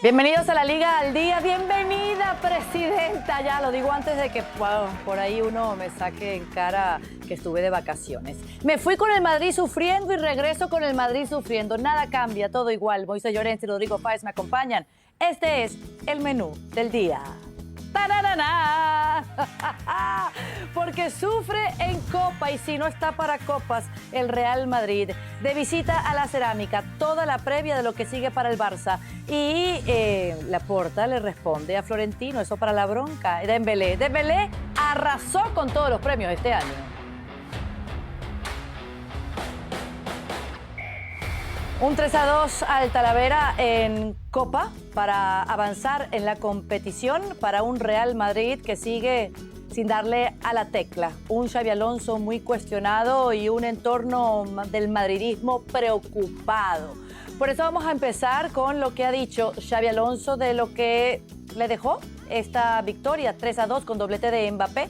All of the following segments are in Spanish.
Bienvenidos a la Liga al Día. Bienvenida, presidenta. Ya lo digo antes de que por ahí uno me saque en cara que estuve de vacaciones. Me fui con el Madrid sufriendo y regreso con el Madrid sufriendo. Nada cambia, todo igual. Moisés Llorens y Rodrigo Páez me acompañan. Este es el menú del día. ¡Tararana! Porque sufre en Copa y si no está para copas el Real Madrid. De visita a la Cerámica, toda la previa de lo que sigue para el Barça. Y Laporta le responde a Florentino, eso para la bronca. Dembélé arrasó con todos los premios este año. Un 3-2 al Talavera en Copa para avanzar en la competición para un Real Madrid que sigue sin darle a la tecla. Un Xabi Alonso muy cuestionado y un entorno del madridismo preocupado. Por eso vamos a empezar con lo que ha dicho Xabi Alonso de lo que le dejó esta victoria 3-2 con doblete de Mbappé.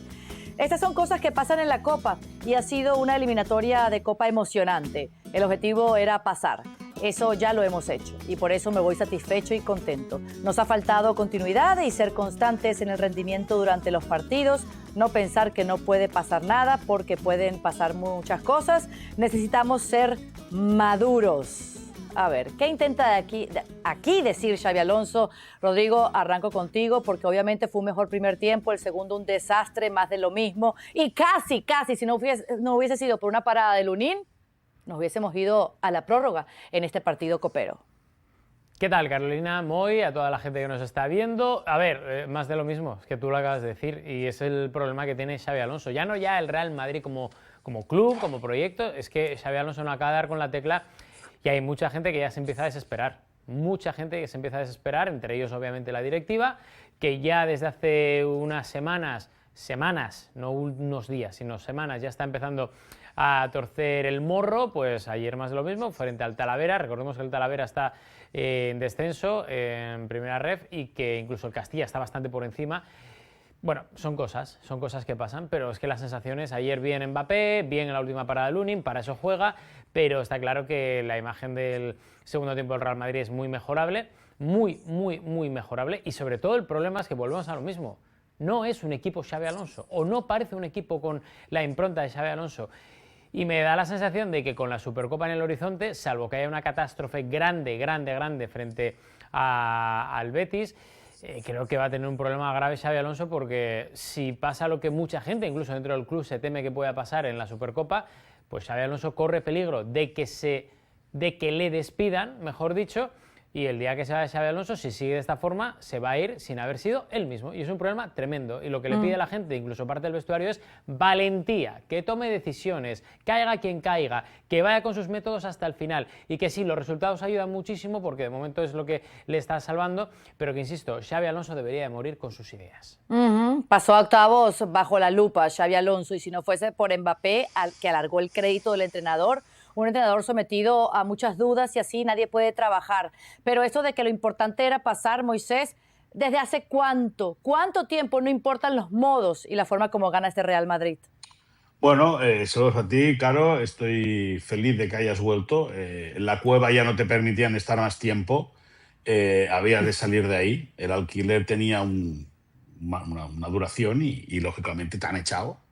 Estas son cosas que pasan en la Copa y ha sido una eliminatoria de Copa emocionante. El objetivo era pasar. Eso ya lo hemos hecho y por eso me voy satisfecho y contento. Nos ha faltado continuidad y ser constantes en el rendimiento durante los partidos, no pensar que no puede pasar nada porque pueden pasar muchas cosas. Necesitamos ser maduros. A ver, ¿qué intenta aquí decir Xabi Alonso? Rodrigo, arranco contigo porque obviamente fue un mejor primer tiempo, el segundo un desastre, más de lo mismo y casi, si no hubiese sido por una parada de Lunin, nos hubiésemos ido a la prórroga en este partido copero. ¿Qué tal, Carolina, Moy, a toda la gente que nos está viendo? A ver, más de lo mismo, es que tú lo acabas de decir, y es el problema que tiene Xabi Alonso. Ya no ya el Real Madrid como club, como proyecto, es que Xabi Alonso no acaba de dar con la tecla y hay mucha gente que ya se empieza a desesperar. Mucha gente que se empieza a desesperar, entre ellos obviamente la directiva, que ya desde hace unas semanas, no unos días, sino semanas, ya está empezando a torcer el morro. Pues ayer más de lo mismo, frente al Talavera. Recordemos que el Talavera está en descenso, en primera ref, y que incluso el Castilla está bastante por encima. Bueno, son cosas que pasan, pero es que las sensaciones, ayer bien Mbappé, bien en la última parada de Lunin, para eso juega, pero está claro que la imagen del segundo tiempo del Real Madrid es muy mejorable, muy mejorable, y sobre todo el problema es que volvemos a lo mismo. No es un equipo Xabi Alonso, o no parece un equipo con la impronta de Xabi Alonso. Y me da la sensación de que con la Supercopa en el horizonte, salvo que haya una catástrofe grande frente al Betis, creo que va a tener un problema grave Xabi Alonso, porque si pasa lo que mucha gente, incluso dentro del club, se teme que pueda pasar en la Supercopa, pues Xabi Alonso corre peligro de que le despidan, mejor dicho, y el día que se vaya Xabi Alonso, si sigue de esta forma, se va a ir sin haber sido él mismo. Y es un problema tremendo. Y lo que le pide a la gente, incluso parte del vestuario, es valentía, que tome decisiones, caiga quien caiga, que vaya con sus métodos hasta el final. Y que sí, los resultados ayudan muchísimo, porque de momento es lo que le está salvando, pero que, insisto, Xabi Alonso debería de morir con sus ideas. Pasó a octavos bajo la lupa Xabi Alonso, y si no fuese por Mbappé, que alargó el crédito del entrenador, un entrenador sometido a muchas dudas y así nadie puede trabajar. Pero eso de que lo importante era pasar, Moisés, ¿desde hace cuánto tiempo no importan los modos y la forma como gana este Real Madrid? Bueno, saludos a ti, Caro. Estoy feliz de que hayas vuelto. En la cueva ya no te permitían estar más tiempo. Habías de salir de ahí. El alquiler tenía una duración y lógicamente te han echado.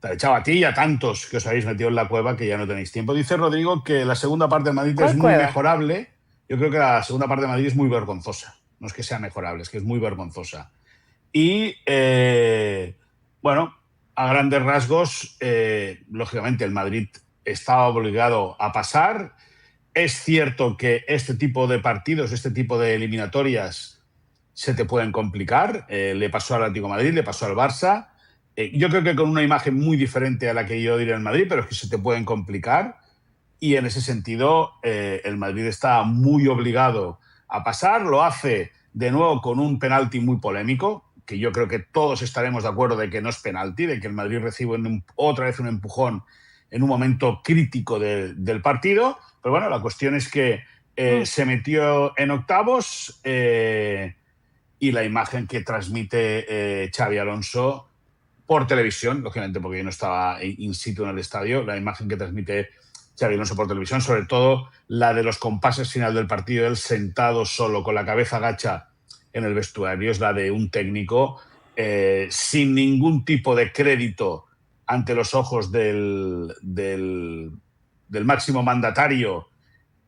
Te han echado a ti y a tantos que os habéis metido en la cueva que ya no tenéis tiempo. Dice Rodrigo que la segunda parte de Madrid es muy mejorable. Yo creo que la segunda parte de Madrid es muy vergonzosa. No es que sea mejorable, es que es muy vergonzosa. Y, bueno, a grandes rasgos, lógicamente el Madrid estaba obligado a pasar. Es cierto que este tipo de partidos, este tipo de eliminatorias se te pueden complicar. Le pasó al Atlético de Madrid, le pasó al Barça. Yo creo que con una imagen muy diferente a la que yo diría en Madrid, pero es que se te pueden complicar. Y en ese sentido, el Madrid está muy obligado a pasar. Lo hace de nuevo con un penalti muy polémico, que yo creo que todos estaremos de acuerdo de que no es penalti, de que el Madrid recibe otra vez un empujón en un momento crítico del partido. Pero bueno, la cuestión es que se metió en octavos y la imagen que transmite Xabi Alonso por televisión, lógicamente porque yo no estaba in situ en el estadio, la imagen que transmite Xabi Alonso por televisión, sobre todo la de los compases final del partido, él sentado solo, con la cabeza gacha en el vestuario, es la de un técnico sin ningún tipo de crédito ante los ojos del máximo mandatario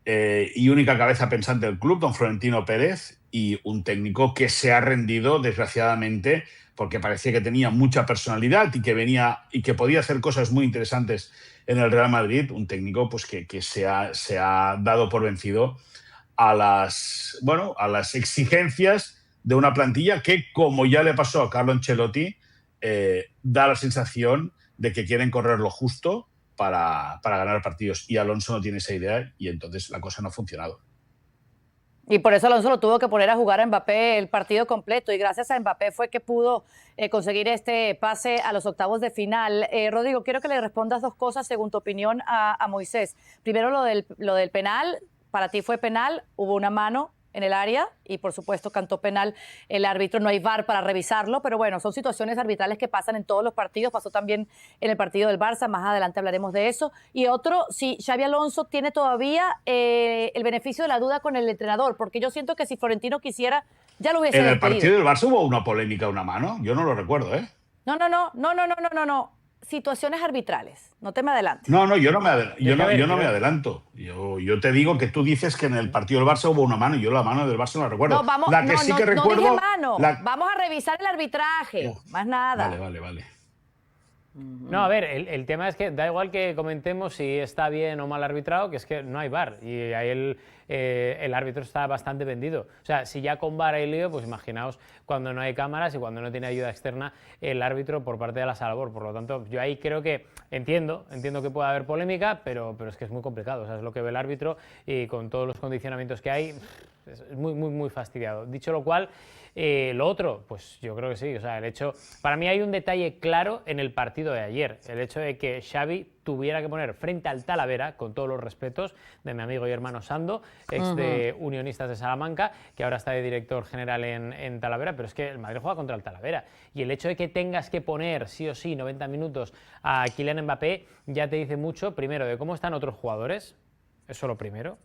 y única cabeza pensante del club, don Florentino Pérez, y un técnico que se ha rendido, desgraciadamente, porque parecía que tenía mucha personalidad y que venía y que podía hacer cosas muy interesantes en el Real Madrid, un técnico pues, que se ha dado por vencido a las exigencias de una plantilla que, como ya le pasó a Carlo Ancelotti, da la sensación de que quieren correr lo justo para ganar partidos. Y Alonso no tiene esa idea y entonces la cosa no ha funcionado. Y por eso Alonso lo tuvo que poner a jugar a Mbappé el partido completo y gracias a Mbappé fue que pudo conseguir este pase a los octavos de final. Rodrigo, quiero que le respondas dos cosas según tu opinión a Moisés. Primero lo del penal, para ti fue penal, hubo una mano en el área y por supuesto cantó penal el árbitro, no hay VAR para revisarlo, pero bueno, son situaciones arbitrales que pasan en todos los partidos, pasó también en el partido del Barça, más adelante hablaremos de eso. Y otro, si Xabi Alonso tiene todavía el beneficio de la duda con el entrenador, porque yo siento que si Florentino quisiera, ya lo hubiese En el despedido. partido del Barça hubo una polémica, una mano, yo no lo recuerdo, ¿eh? No. Situaciones arbitrales, no te me adelantes. No, yo no me adelanto. Yo te digo que tú dices que en el partido del Barça hubo una mano y yo la mano del Barça no la recuerdo. No dije mano, vamos a revisar el arbitraje, más nada. Vale. No, a ver, el tema es que da igual que comentemos si está bien o mal arbitrado, que es que no hay VAR y ahí el árbitro está bastante vendido. O sea, si ya con VAR hay lío, pues imaginaos cuando no hay cámaras y cuando no tiene ayuda externa el árbitro por parte de la sala BOR. Por lo tanto, yo ahí creo que entiendo que puede haber polémica, pero es que es muy complicado. O sea, es lo que ve el árbitro y con todos los condicionamientos que hay, es muy fastidiado. Dicho lo cual, lo otro, pues yo creo que sí. O sea, el hecho, para mí hay un detalle claro en el partido de ayer, el hecho de que Xavi tuviera que poner frente al Talavera, con todos los respetos de mi amigo y hermano Sando, ex de Unionistas de Salamanca, que ahora está de director general en Talavera, pero es que el Madrid juega contra el Talavera. Y el hecho de que tengas que poner sí o sí 90 minutos a Kylian Mbappé ya te dice mucho, primero, de cómo están otros jugadores. Eso lo primero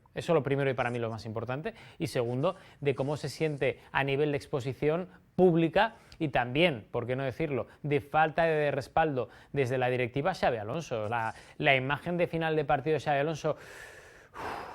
y para mí lo más importante. Y segundo, de cómo se siente a nivel de exposición pública y también, por qué no decirlo, de falta de respaldo desde la directiva Xabi Alonso. La imagen de final de partido de Xabi Alonso,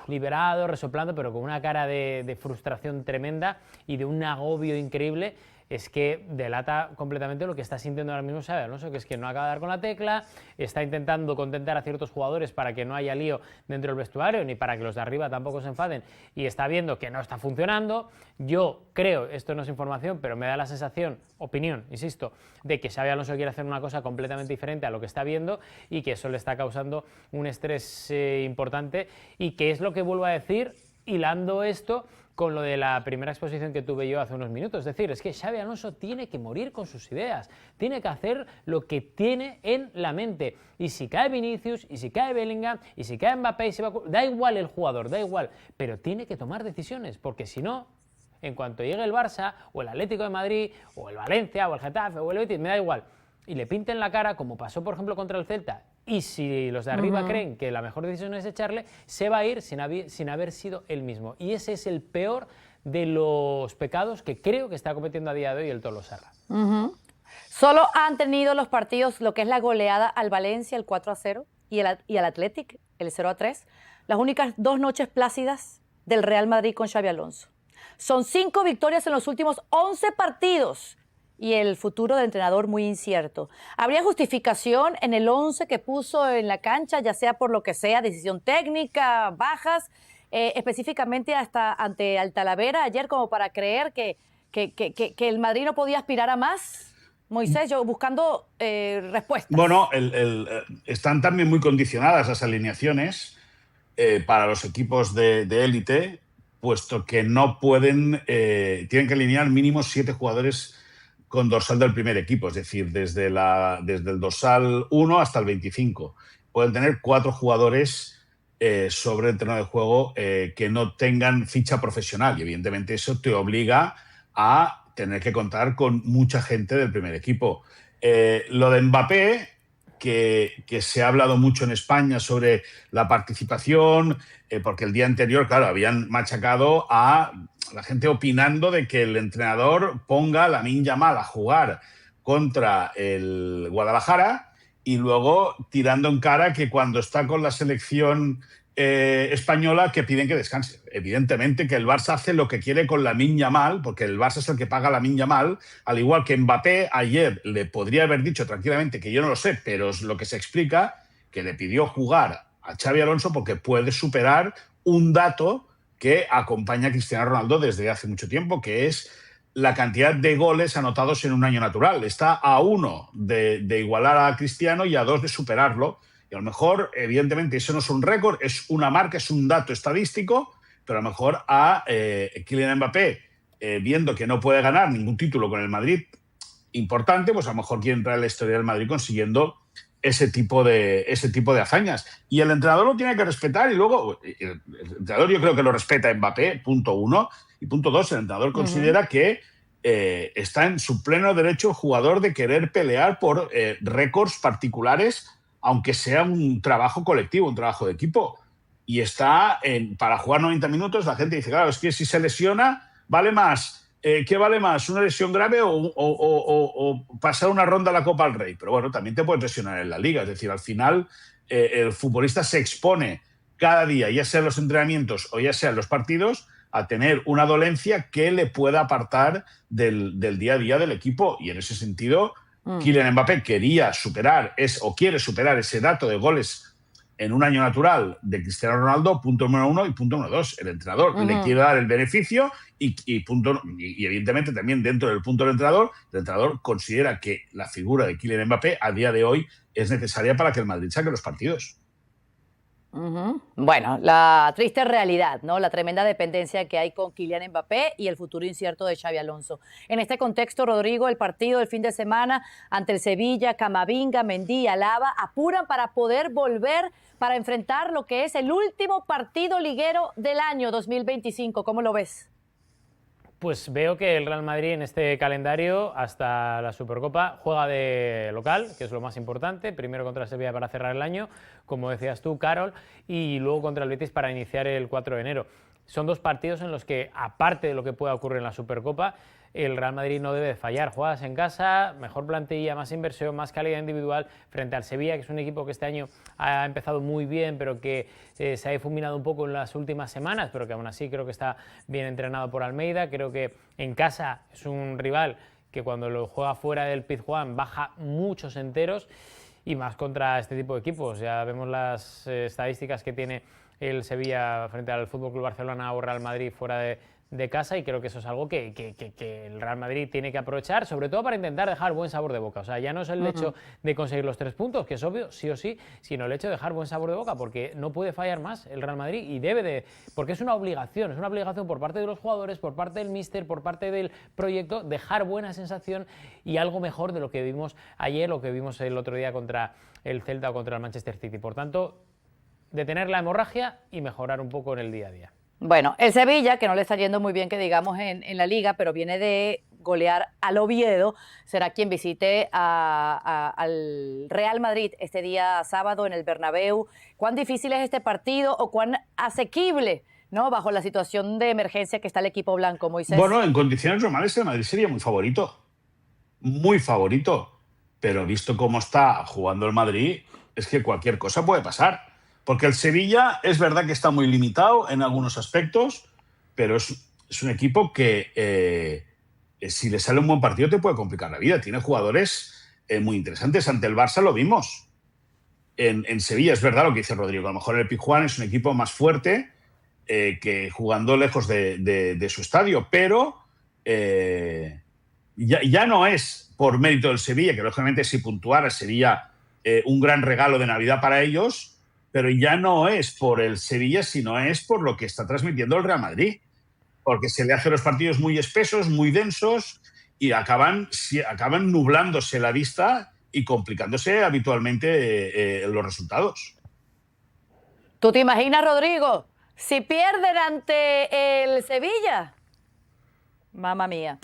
liberado, resoplando, pero con una cara de frustración tremenda y de un agobio increíble, es que delata completamente lo que está sintiendo ahora mismo Xabi Alonso, que es que no acaba de dar con la tecla, está intentando contentar a ciertos jugadores para que no haya lío dentro del vestuario, ni para que los de arriba tampoco se enfaden, y está viendo que no está funcionando. Yo creo, esto no es información, pero me da la sensación, opinión, insisto, de que Xabi Alonso quiere hacer una cosa completamente diferente a lo que está viendo y que eso le está causando un estrés importante, y que es lo que vuelvo a decir, hilando esto con lo de la primera exposición que tuve yo hace unos minutos. Es decir, es que Xabi Alonso tiene que morir con sus ideas, tiene que hacer lo que tiene en la mente. Y si cae Vinicius, y si cae Bellingham, y si cae Mbappé, da igual el jugador, da igual, pero tiene que tomar decisiones, porque si no, en cuanto llegue el Barça, o el Atlético de Madrid, o el Valencia, o el Getafe, o el Betis, me da igual, y le pinten la cara, como pasó por ejemplo contra el Celta, y si los de arriba creen que la mejor decisión es echarle, se va a ir sin haber sido él mismo. Y ese es el peor de los pecados que creo que está cometiendo a día de hoy el Tolo Serra. Solo han tenido los partidos lo que es la goleada al Valencia, el 4-0, y al Athletic, el 0-3, las únicas 2 noches plácidas del Real Madrid con Xabi Alonso. Son 5 victorias en los últimos 11 partidos. Y el futuro del entrenador muy incierto. ¿Habría justificación en el 11 que puso en la cancha, ya sea por lo que sea, decisión técnica, bajas, específicamente hasta ante el Talavera ayer, como para creer que el Madrid no podía aspirar a más? Moisés, yo buscando respuestas. Bueno, están también muy condicionadas las alineaciones para los equipos de élite, puesto que no pueden, tienen que alinear mínimo 7 jugadores con dorsal del primer equipo, es decir, desde el dorsal 1 hasta el 25. Pueden tener 4 jugadores sobre el terreno de juego que no tengan ficha profesional y evidentemente eso te obliga a tener que contar con mucha gente del primer equipo. Lo de Mbappé que se ha hablado mucho en España sobre la participación, porque el día anterior, claro, habían machacado a la gente opinando de que el entrenador ponga a Lamine Yamal a jugar contra el Guadalajara y luego tirando en cara que cuando está con la selección española que piden que descanse. Evidentemente que el Barça hace lo que quiere con Lamine Yamal, porque el Barça es el que paga a Lamine Yamal, al igual que Mbappé ayer le podría haber dicho tranquilamente, que yo no lo sé, pero es lo que se explica, que le pidió jugar a Xabi Alonso porque puede superar un dato que acompaña a Cristiano Ronaldo desde hace mucho tiempo, que es la cantidad de goles anotados en un año natural. Está a 1 de igualar a Cristiano y a 2 de superarlo. Y a lo mejor, evidentemente, eso no es un récord, es una marca, es un dato estadístico, pero a lo mejor a Kylian Mbappé, viendo que no puede ganar ningún título con el Madrid importante, pues a lo mejor quiere entrar en la historia del Madrid consiguiendo ese tipo de hazañas. Y el entrenador lo tiene que respetar y luego el entrenador yo creo que lo respeta a Mbappé, punto 1. Y punto 2, el entrenador considera que está en su pleno derecho el jugador de querer pelear por récords particulares, aunque sea un trabajo colectivo, un trabajo de equipo. Y está para jugar 90 minutos, la gente dice, claro, es que si se lesiona, vale más. ¿Qué vale más? ¿Una lesión grave o pasar una ronda a la Copa del Rey? Pero bueno, también te puedes lesionar en la Liga. Es decir, al final el futbolista se expone cada día, ya sea en los entrenamientos o ya sea en los partidos, a tener una dolencia que le pueda apartar del día a día del equipo. Y en ese sentido, Kylian Mbappé quiere superar ese dato de goles en un año natural de Cristiano Ronaldo, punto número 1, y punto número 2. El entrenador le quiere dar el beneficio y evidentemente también dentro del punto del entrenador, el entrenador considera que la figura de Kylian Mbappé a día de hoy es necesaria para que el Madrid saque los partidos. Bueno, la triste realidad, ¿no? La tremenda dependencia que hay con Kylian Mbappé y el futuro incierto de Xabi Alonso. En este contexto, Rodrigo, el partido del fin de semana ante el Sevilla, Camavinga, Mendy y Alaba apuran para poder volver para enfrentar lo que es el último partido liguero del año 2025. ¿Cómo lo ves? Pues veo que el Real Madrid en este calendario, hasta la Supercopa, juega de local, que es lo más importante, primero contra el Sevilla para cerrar el año, como decías tú, Carol, y luego contra el Betis para iniciar el 4 de enero. Son dos partidos en los que, aparte de lo que pueda ocurrir en la Supercopa, el Real Madrid no debe de fallar. Juegas en casa, mejor plantilla, más inversión, más calidad individual frente al Sevilla, que es un equipo que este año ha empezado muy bien, pero que se ha difuminado un poco en las últimas semanas, pero que aún así creo que está bien entrenado por Almeida. Creo que en casa es un rival que cuando lo juega fuera del Pizjuán baja muchos enteros, y más contra este tipo de equipos. Ya vemos las estadísticas que tiene el Sevilla frente al FC Barcelona o Real Madrid fuera de casa, y creo que eso es algo que el Real Madrid tiene que aprovechar, sobre todo para intentar dejar buen sabor de boca. O sea, ya no es el hecho de conseguir los 3 puntos, que es obvio, sí o sí, sino el hecho de dejar buen sabor de boca, porque no puede fallar más el Real Madrid y debe de, porque es una obligación por parte de los jugadores, por parte del míster, por parte del proyecto, dejar buena sensación y algo mejor de lo que vimos ayer, lo que vimos el otro día contra el Celta o contra el Manchester City. Por tanto, detener la hemorragia y mejorar un poco en el día a día. Bueno, el Sevilla, que no le está yendo muy bien, que digamos, en la Liga, pero viene de golear al Oviedo, será quien visite al Real Madrid este día sábado en el Bernabéu. ¿Cuán difícil es este partido o cuán asequible, ¿no?, bajo la situación de emergencia que está el equipo blanco, Moisés? Bueno, en condiciones normales el Madrid sería muy favorito, pero visto cómo está jugando el Madrid, es que cualquier cosa puede pasar. Porque el Sevilla es verdad que está muy limitado en algunos aspectos, pero es un equipo que si le sale un buen partido te puede complicar la vida. Tiene jugadores muy interesantes. Ante el Barça lo vimos. En Sevilla es verdad lo que dice Rodrigo. A lo mejor el Pizjuán es un equipo más fuerte que jugando lejos de su estadio, pero ya no es por mérito del Sevilla, que lógicamente si puntuara sería un gran regalo de Navidad para ellos, pero ya no es por el Sevilla, sino es por lo que está transmitiendo el Real Madrid. Porque se le hacen los partidos muy espesos, muy densos, y acaban nublándose la vista y complicándose habitualmente los resultados. ¿Tú te imaginas, Rodrigo, si pierden ante el Sevilla? Mamma mía.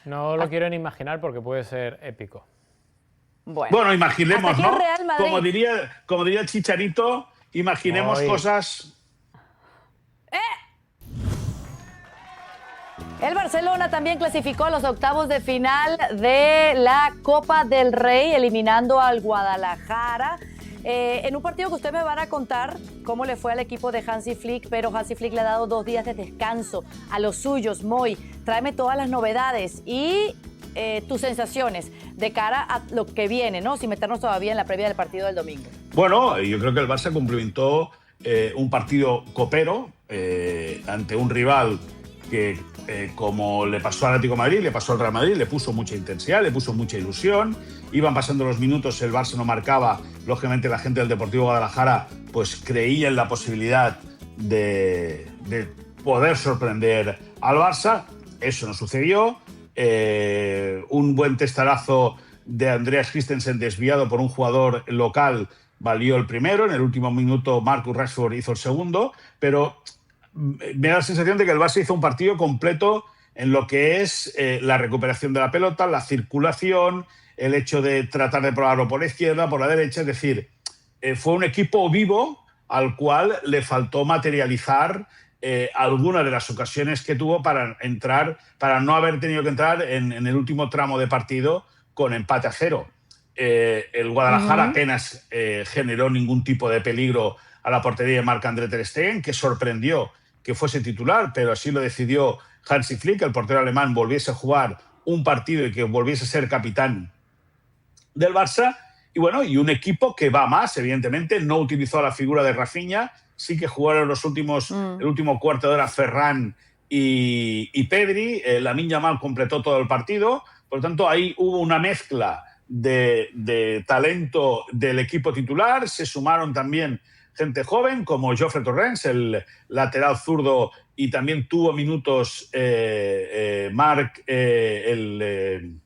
No lo quiero ni imaginar porque puede ser épico. Bueno, imaginemos, hasta aquí ¿no? el Real Madrid. Como diría Chicharito, imaginemos cosas. El Barcelona también clasificó a los octavos de final de la Copa del Rey, eliminando al Guadalajara. En un partido que ustedes me van a contar cómo le fue al equipo de Hansi Flick, pero Hansi Flick le ha dado 2 días de descanso a los suyos. Moy, tráeme todas las novedades y tus sensaciones de cara a lo que viene, ¿no? Sin meternos todavía en la previa del partido del domingo. Bueno, yo creo que el Barça cumplimentó un partido copero ante un rival que, como le pasó al Atlético de Madrid, le pasó al Real Madrid, le puso mucha intensidad, le puso mucha ilusión. Iban pasando los minutos, el Barça no marcaba. Lógicamente, la gente del Deportivo Guadalajara pues creía en la posibilidad de poder sorprender al Barça. Eso no sucedió. Un buen testarazo de Andreas Christensen desviado por un jugador local valió el primero. En el último minuto, Marcus Rashford hizo el segundo. Pero me da la sensación de que el Barça hizo un partido completo en lo que es la recuperación de la pelota, la circulación, el hecho de tratar de probarlo por la izquierda, por la derecha. Es decir, fue un equipo vivo al cual le faltó materializar algunas de las ocasiones que tuvo para no haber tenido que entrar en el último tramo de partido con empate a 0. El Guadalajara apenas generó ningún tipo de peligro a la portería de Marc-André ter Stegen, que sorprendió que fuese titular, pero así lo decidió Hansi Flick, que el portero alemán volviese a jugar un partido y que volviese a ser capitán del Barça. Y bueno, y un equipo que va más, evidentemente, no utilizó la figura de Rafinha, sí que jugaron el último cuarto de hora Ferran y Pedri. Lamine Yamal completó todo el partido. Por lo tanto, ahí hubo una mezcla de talento del equipo titular. Se sumaron también gente joven como Geoffrey Torrens, el lateral zurdo, y también tuvo minutos Marc, el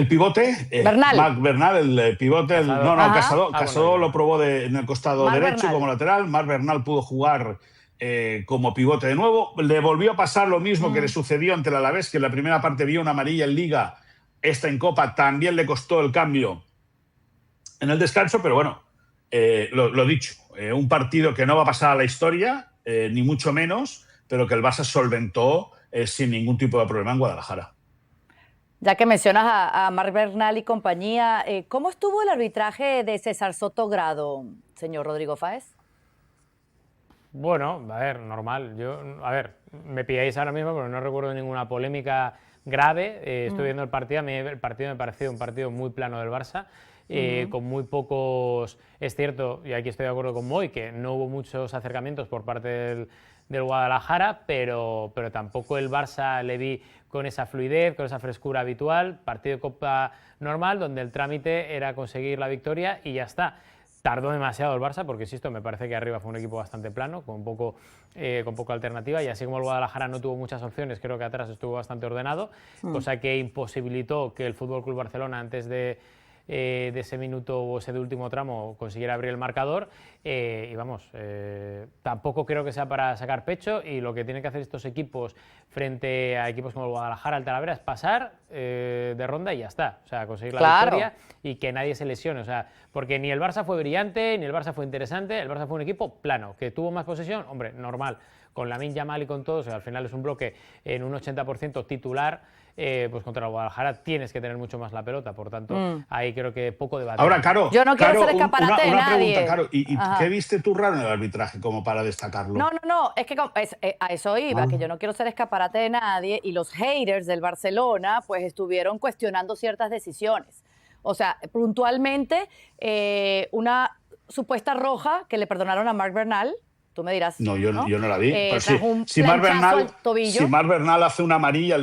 pivote. Bernal. Marc Bernal, el pivote. Casado lo probó en el costado Marc derecho Bernal como lateral. Marc Bernal pudo jugar como pivote de nuevo. Le volvió a pasar lo mismo que le sucedió ante el Alavés, que en la primera parte vio una amarilla en Liga. Esta en Copa también le costó el cambio en el descanso, pero bueno, lo dicho, un partido que no va a pasar a la historia, ni mucho menos, pero que el Barça solventó sin ningún tipo de problema en Guadalajara. Ya que mencionas a Marc Bernal y compañía, ¿cómo estuvo el arbitraje de César Soto Grado, señor Rodrigo Fáez? Bueno, a ver, normal. Me pilláis ahora mismo, pero no recuerdo ninguna polémica grave. Estoy viendo el partido. A mí el partido me ha parecido un partido muy plano del Barça, con muy pocos... Es cierto, y aquí estoy de acuerdo con Moy, que no hubo muchos acercamientos por parte del Guadalajara, pero tampoco el Barça le vi con esa fluidez, con esa frescura habitual. Partido de Copa normal, donde el trámite era conseguir la victoria y ya está. Tardó demasiado el Barça, porque insisto, me parece que arriba fue un equipo bastante plano, con poca alternativa, y así como el Guadalajara no tuvo muchas opciones, creo que atrás estuvo bastante ordenado, cosa que imposibilitó que el FC Barcelona, antes de ese minuto o ese de último tramo, consiguiera abrir el marcador. Y vamos, tampoco creo que sea para sacar pecho, y lo que tienen que hacer estos equipos frente a equipos como el Guadalajara, el Talavera, es pasar de ronda y ya está. O sea, conseguir la victoria y que nadie se lesione. O sea, porque ni el Barça fue brillante, ni el Barça fue interesante, el Barça fue un equipo plano, que tuvo más posesión, hombre, normal, con Lamine Yamal y con todos. O sea, al final es un bloque en un 80% titular. Pues contra el Guadalajara tienes que tener mucho más la pelota, por tanto, ahí creo que poco debate. Ahora, Caro, yo no quiero ser escaparate de nadie. Pregunta, Caro, ¿y qué viste tú raro en el arbitraje como para destacarlo? No, es que a eso iba, que yo no quiero ser escaparate de nadie, y los haters del Barcelona pues estuvieron cuestionando ciertas decisiones. O sea, puntualmente, una supuesta roja que le perdonaron a Marc Bernal. Tú me dirás. No, yo no la vi. Si Marc Bernal hace una amarilla,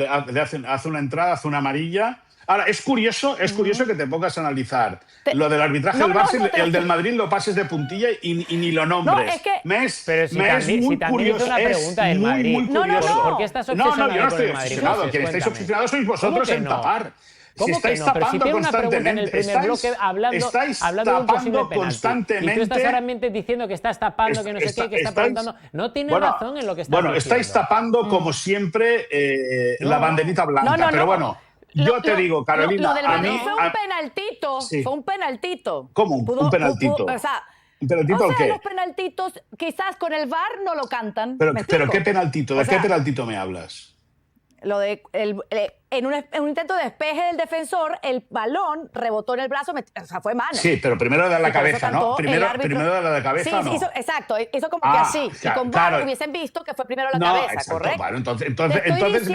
hace una entrada, hace una amarilla. Ahora, es curioso que te pongas a analizar lo del arbitraje del Barça, el del Madrid lo pases de puntilla y ni lo nombres. No, es que... Pero si también hizo una pregunta del Madrid. Muy curioso. ¿Por qué estás obsesionado yo no con estoy el Madrid? obsesionado. Quienes estáis obsesionados sois vosotros en tapar. ¿Cómo si estáis que no? Pero si tapando tiene una pregunta en el primer bloque hablando de un posible penalti, y tú estás ahora diciendo que estás tapando, que no sé qué, que está preguntando... No tienes razón en lo que estás diciendo. Estáis tapando, como siempre, la banderita blanca, pero bueno... yo te digo, Carolina, lo del a balón mí... fue un penaltito. Sí. Fue un penaltito. ¿Cómo? ¿Un penaltito? O sea, ¿Un penaltito o qué? los penaltitos quizás con el VAR no lo cantan. Pero ¿Me explico? ¿qué penaltito? ¿De O sea, qué penaltito me hablas? Lo de en un intento de despeje del defensor, el balón rebotó en el brazo, o sea, fue mano. Sí, pero primero de la Y por eso cabeza, ¿no? cantó el árbitro. Primero de la cabeza, Sí, ¿no? exacto, hizo como que así. Y con VAR claro. hubiesen visto que fue primero la No, cabeza, exacto. ¿correcto? Bueno, Te entonces estoy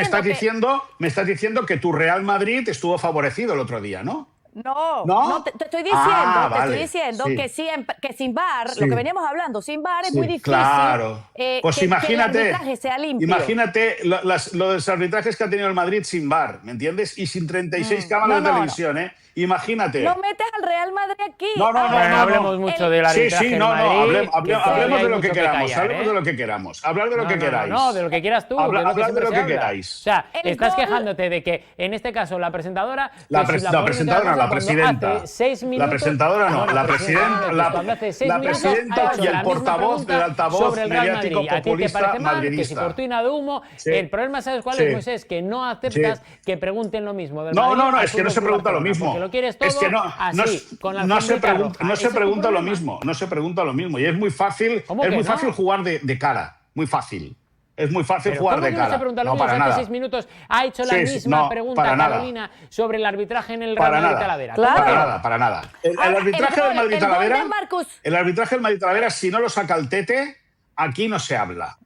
me estás diciendo que tu Real Madrid estuvo favorecido el otro día, ¿no? No, te estoy diciendo, vale, sí. que sin VAR, Sí. lo que veníamos hablando, sin VAR es Sí, muy difícil claro. Pues que el imagínate, arbitraje sea limpio. imagínate los arbitrajes que ha tenido el Madrid sin VAR, ¿me entiendes? Y sin 36 cámaras de televisión, ¿eh? Imagínate. No metes al Real Madrid aquí. No, Bueno, hablemos mucho del arbitraje en Madrid, hablemos de lo que mucho queramos, callar, hablemos de lo que queramos, hablar de lo que queráis. No, de lo que quieras tú, Hablad de de lo que siempre se habla. queráis. O sea, El estás gol- quejándote de que, en este caso, la presentadora... La que si presentadora no, la cuando presidenta. hace 6 minutos, La presentadora no, la presidenta, cuando hace 6 la minutos presidenta ha hecho y el la misma portavoz pregunta del altavoz sobre el Real mediático Madrid. ¿A ti te populista parece mal? Que si madridista. cortina de humo. Sí. El problema, ¿sabes cuál Sí. es, Moisés? Que no aceptas que pregunten lo mismo del Madrid No, al es que no Fútbol se Club pregunta lo Barcelona, mismo. porque lo quieres todo Es que así, con la no se alfombra pregunta, roja. no Ese se es tu pregunta lo problema. mismo, no se pregunta lo mismo. Y es muy fácil, ¿Cómo que no? jugar de cara, muy fácil. Es muy fácil Pero jugar ¿cómo de que cara. no se pregunta lo No, mismo? para Si hace nada. 6 minutos ha hecho la Sí, misma no, pregunta para nada. Carolina sobre el arbitraje en el Para Real Madrid nada. Talavera. Claro. ¿Cómo que Para no? nada, para nada. El Ahora, arbitraje del Madrid el gol Talavera, de Marcus. el arbitraje del Madrid Talavera, si no lo saca el Tete, aquí no se habla.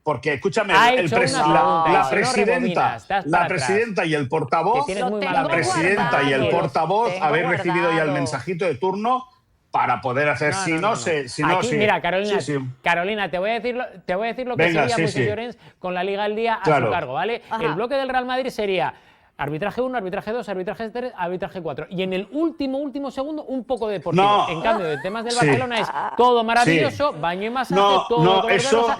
Porque, escúchame, Ha el hecho una pregunta, la y si no rebobinas, estás para presidenta y el portavoz, Que tienes muy Lo mala tengo la presidenta y el guardado. portavoz Tengo habéis recibido ya el guardado. mensajito de turno para poder hacer, si no. Aquí, mira, Carolina, Sí, sí. Carolina, te voy a decir lo que Venga, sería sí, Moisés sí. Llorens con la Liga al Día a Claro. su cargo, ¿vale? Ajá. El bloque del Real Madrid sería arbitraje 1, arbitraje 2, arbitraje 3, arbitraje 4. Y en el último segundo, un poco de deportivo. No. En cambio, de temas del Sí. Barcelona es todo maravilloso, baño y masaje, No, todo no, color de eso. rosa.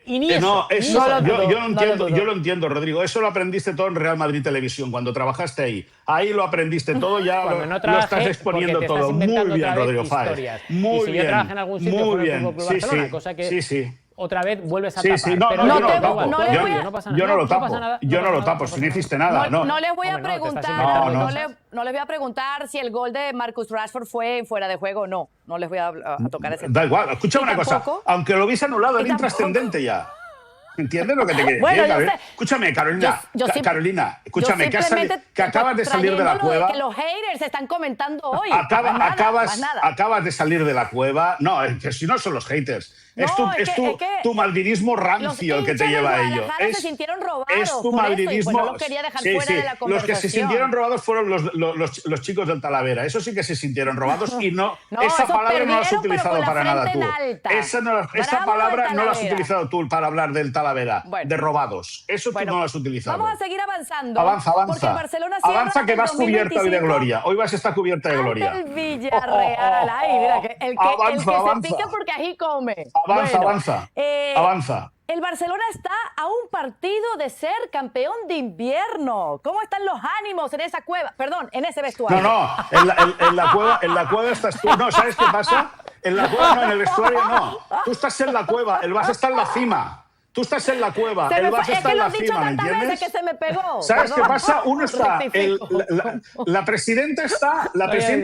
Y ni eso, ni eso. Yo lo entiendo, Rodrigo. Eso lo aprendiste todo en Real Madrid Televisión, cuando trabajaste ahí. Ahí lo aprendiste todo, ya Cuando no lo trabajé, estás exponiendo porque te estás todo. Muy inventando bien, otra vez Rodrigo Fáez. historias. Muy y si bien. yo trabajé en algún sitio muy con el bien. Fútbol Club Sí, Barcelona, sí. cosa que Sí. otra vez vuelves a Sí, tapar. sí, no, Pero no, yo no no te- lo tapo. no le voy a- no pasa nada. Yo no lo tapo. pasa nada, Yo no lo pasa tapo, nada, si no hiciste nada. No les voy a Hombre, no, te estás preguntar, inventando No, cosas. no les voy a preguntar si el gol de Marcus Rashford fue fuera de juego o no. No les voy a tocar ese tema. Da igual, escúchame Y una cosa. tampoco- Aunque lo hubiese anulado, y es tampoco- intrascendente ya. ¿Entiendes lo que te quiero Bueno, decir? yo Gabriel? sé. Escúchame, Carolina. Yo sim- Carolina, escúchame, yo que simplemente acabas de salir de la trayendo lo cueva. que los haters están comentando hoy. Más nada, más nada. Acabas de salir de la cueva. No, es que si no son los haters. Es No, tu madridismo Los rancio el que te hinchas lleva a del ello. Guadalajara se sintieron robados Es tu por eso, y pues madridismo. no los quería dejar fuera de la Los que se conversación. sintieron robados fueron los chicos del Talavera. Eso sí que se sintieron robados y no. No, esa esos palabra no la has perdieron, pero utilizado con la para nada tú. frente en alta. Esa Bravo palabra del no la has Talavera. utilizado tú para hablar del Talavera, Bueno. de robados. Eso Bueno, tú no lo has utilizado. Vamos a seguir avanzando. Avanza. Porque el Barcelona cierra Avanza que el vas cubierta hoy de 2025 gloria. Hoy vas a estar cubierta de gloria. ante el Villarreal. Ay, mira, el que Avanza. se pica porque ají come. Avanza. Avanza. El Barcelona está a un partido de ser campeón de invierno. ¿Cómo están los ánimos en esa cueva? Perdón, en ese vestuario. No, en la cueva estás tú. No, ¿sabes qué pasa? En la cueva no, en el vestuario no. Tú estás en la cueva, el Barça está en la cima. Tú estás en la cueva, Se el me fue- Barça es está que en lo la has dicho cima, ¿me tantas entiendes? veces que se me pegó. ¿Sabes qué Perdón. pasa? Uno está, Rectifico. la presidenta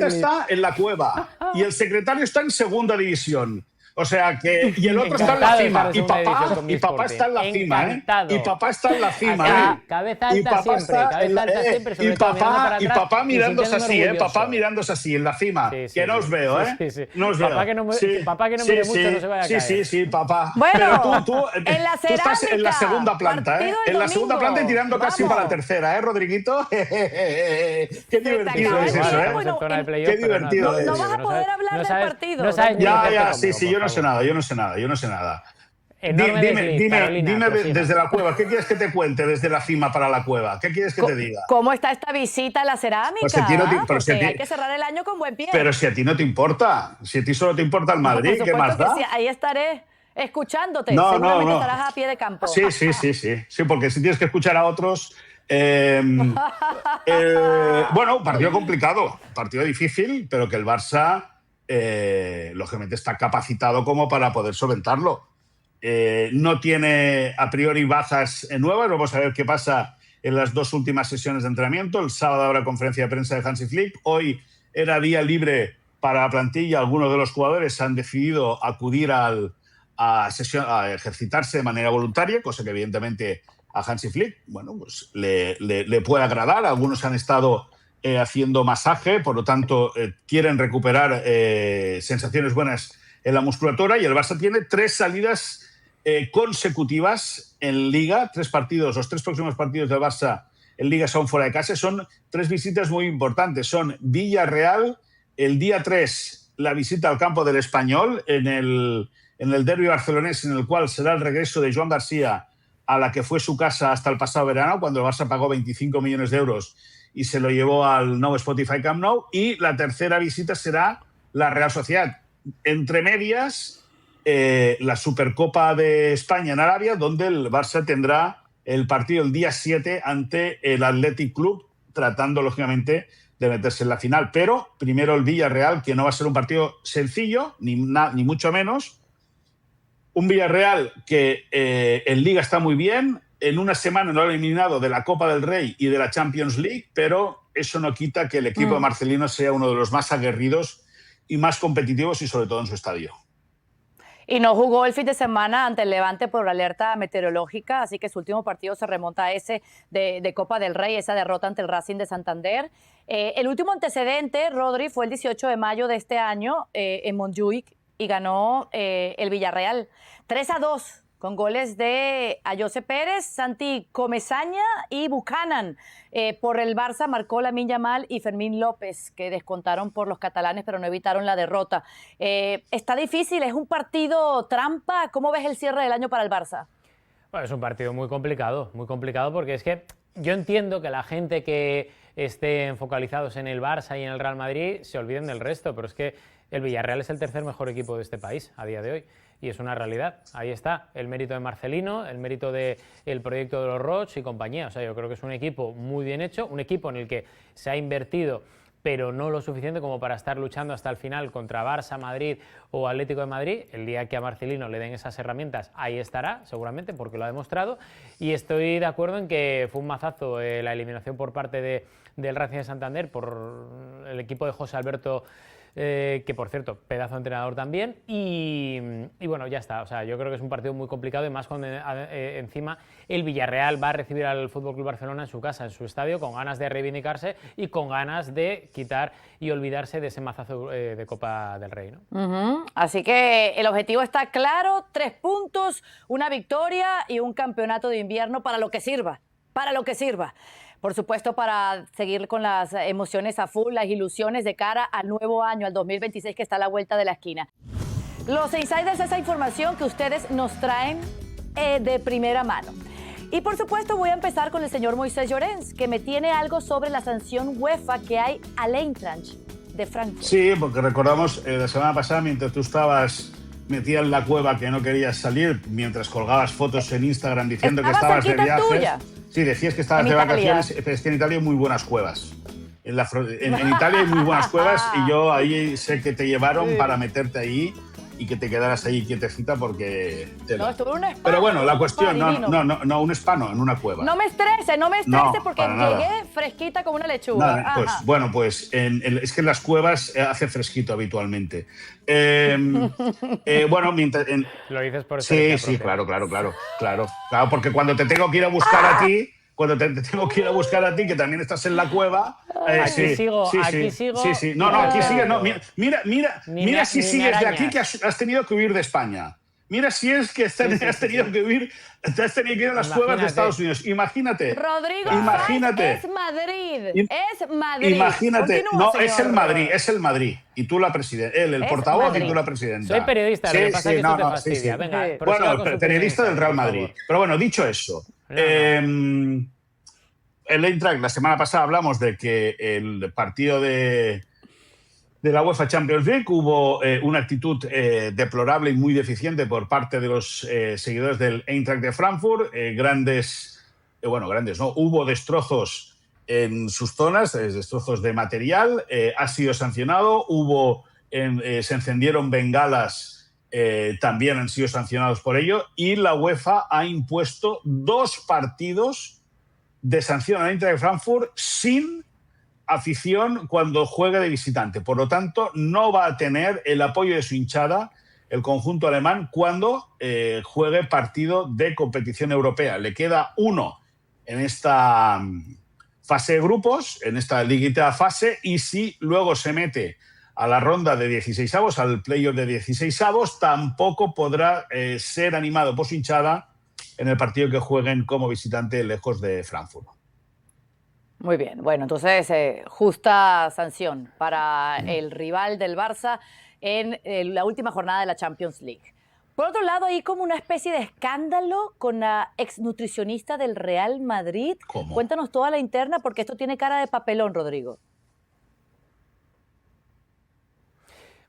está en la cueva y el secretario está en segunda división. O sea que, y el otro está en la Encantado de cima. estar en segunda división con mi Y papá Sporting. está en la cima, ¿eh? Encantado. Y papá está en la cima, Acá, ¿eh? cabeza Y alta papá siempre, está cabeza en la- alta siempre, sobre y todo mirando para papá atrás mirándose sintiéndome así, ¿eh? orgulloso. Papá mirándose así, en la cima. Sí, sí, Que no sí. os veo, ¿eh? Sí, sí. No os Papá veo. que no Sí, papá que no sí, mire sí. mucho, no se vaya a caer. Sí, papá. Bueno, Pero tú en la tú estás en la cerámica, segunda planta, ¿eh? partido del En la segunda domingo. planta y tirando casi Vamos. para la tercera, ¿eh, Rodriguito? Qué divertido acaba es el eso, tiempo ¿eh? y no- Zona de playoff, qué pero divertido no, es. No vas a poder hablar del partido. No sabes ni Ya, meterte ya, conmigo, sí, yo por no sé favor. nada, yo no sé nada. Enorme desliz, Carolina, Dime prosiga. desde la cueva, ¿qué quieres que te cuente desde la cima para la cueva? ¿Qué quieres que te diga? ¿Cómo está esta visita a la cerámica? Pues a ti no te- pero Porque si a ti- hay que cerrar el año con buen pie. Pero si a ti no te importa, si a ti solo te importa el Madrid, Por ¿qué más supuesto da? que sí, ahí estaré escuchándote. No, Seguramente no. estarás a pie de campo. Sí, porque si tienes que escuchar a otros... bueno, partido complicado, partido difícil, pero que el Barça, lógicamente, está capacitado como para poder solventarlo. No tiene a priori bazas nuevas, vamos a ver qué pasa en las 2 últimas sesiones de entrenamiento. El sábado habrá conferencia de prensa de Hansi Flick. Hoy era día libre para la plantilla. Algunos de los jugadores han decidido acudir a ejercitarse de manera voluntaria, cosa que evidentemente a Hansi Flick, bueno, pues le puede agradar. Algunos han estado haciendo masaje, por lo tanto quieren recuperar sensaciones buenas en la musculatura, y el Barça tiene 3 salidas consecutivas en Liga. 3 partidos, los 3 próximos partidos del Barça en Liga son fuera de casa. Son 3 visitas muy importantes. Son Villarreal, el día 3 la visita al campo del Español en el derbi barcelonés, en el cual será el regreso de Joan García a la que fue su casa hasta el pasado verano, cuando el Barça pagó 25 millones de euros y se lo llevó al Nou Spotify Camp Nou. Y la tercera visita será la Real Sociedad. Entre medias, la Supercopa de España en Arabia, donde el Barça tendrá el partido el día 7 ante el Athletic Club, tratando, lógicamente, de meterse en la final. Pero primero el Villarreal, que no va a ser un partido sencillo, ni mucho menos. Un Villarreal que en Liga está muy bien. En una semana no lo ha eliminado de la Copa del Rey y de la Champions League, pero eso no quita que el equipo de Marcelino sea uno de los más aguerridos y más competitivos, y sobre todo en su estadio. Y no jugó el fin de semana ante el Levante por alerta meteorológica, así que su último partido se remonta a ese de Copa del Rey, esa derrota ante el Racing de Santander. El último antecedente, Rodri, fue el 18 de mayo de este año en Montjuic, y ganó el Villarreal 3-2 con goles de Ayose Pérez, Santi Comesaña y Buchanan. Por el Barça marcó Lamine Yamal y Fermín López, que descontaron por los catalanes, pero no evitaron la derrota. Está difícil, es un partido trampa. ¿Cómo ves el cierre del año para el Barça? Bueno, es un partido muy complicado porque es que yo entiendo que la gente que estén focalizados en el Barça y en el Real Madrid se olviden del resto, pero es que el Villarreal es el tercer mejor equipo de este país a día de hoy, y es una realidad. Ahí está el mérito de Marcelino, el mérito del proyecto de los Roig y compañía. O sea, yo creo que es un equipo muy bien hecho, un equipo en el que se ha invertido, pero no lo suficiente como para estar luchando hasta el final contra Barça, Madrid o Atlético de Madrid. El día que a Marcelino le den esas herramientas, ahí estará, seguramente, porque lo ha demostrado. Y estoy de acuerdo en que fue un mazazo la eliminación por parte del Racing de Santander por el equipo de José Alberto, que por cierto, pedazo de entrenador también, y bueno, ya está. O sea, yo creo que es un partido muy complicado, y más cuando encima el Villarreal va a recibir al FC Barcelona en su casa, en su estadio, con ganas de reivindicarse y con ganas de quitar y olvidarse de ese mazazo de Copa del Rey, ¿no? Así que el objetivo está claro: 3 puntos, una victoria y un campeonato de invierno, para lo que sirva, Por supuesto, para seguir con las emociones a full, las ilusiones de cara al nuevo año, al 2026, que está a la vuelta de la esquina. Los insiders, esa información que ustedes nos traen de primera mano. Y por supuesto voy a empezar con el señor Moisés Llorens, que me tiene algo sobre la sanción UEFA que hay al Eintracht de Frankfurt. Sí, porque recordamos la semana pasada, mientras tú estabas metida en la cueva que no querías salir, mientras colgabas fotos en Instagram diciendo que estabas de viajes. Tuya. Sí, decías que estabas de vacaciones, pero es que en Italia hay muy buenas cuevas. En Italia hay muy buenas cuevas, y yo ahí sé que te llevaron para meterte ahí y que te quedaras ahí quietecita, porque... No, estuve en un spa. Pero bueno, la cuestión, no, un spa no, en una cueva. No me estrese, porque llegué fresquita como una lechuga. Nada, pues, bueno, pues es que en las cuevas hace fresquito habitualmente. Bueno, mientras... Lo dices por eso. Sí, claro, porque cuando te tengo que ir a buscar a ti... Cuando te tengo que ir a buscar a ti, que también estás en la cueva. Aquí sigo. Sí. No, aquí sigues. No, mira si sigues de aquí, que has tenido que huir de España. Mira si es que has tenido que huir, te has tenido que ir a las cuevas de Estados Unidos. Imagínate. Rodrigo, imagínate. Es Madrid. Imagínate. Continúa, no, es el Madrid. Y tú la presidenta. Él, el portavoz, Madrid. Y tú la presidenta. Soy periodista, lo que pasa es que tú te fastidias. Venga, bueno, periodista del Real Madrid. Pero bueno, dicho eso. El Eintracht, la semana pasada hablamos de que el partido de la UEFA Champions League hubo una actitud deplorable y muy deficiente por parte de los seguidores del Eintracht de Frankfurt. Hubo destrozos en sus zonas, destrozos de material. Ha sido sancionado. Se encendieron bengalas. También han sido sancionados por ello, y la UEFA ha impuesto 2 partidos de sanción al Eintracht de Frankfurt sin afición cuando juegue de visitante. Por lo tanto, no va a tener el apoyo de su hinchada el conjunto alemán cuando juegue partido de competición europea. Le queda uno en esta fase de grupos, en esta liguita fase, y si luego se mete a la ronda de 16avos, al playoff de 16avos, tampoco podrá ser animado por su hinchada en el partido que jueguen como visitante lejos de Frankfurt. Muy bien, bueno, entonces justa sanción para el rival del Barça en la última jornada de la Champions League. Por otro lado, hay como una especie de escándalo con la exnutricionista del Real Madrid. ¿Cómo? Cuéntanos toda la interna porque esto tiene cara de papelón, Rodrigo.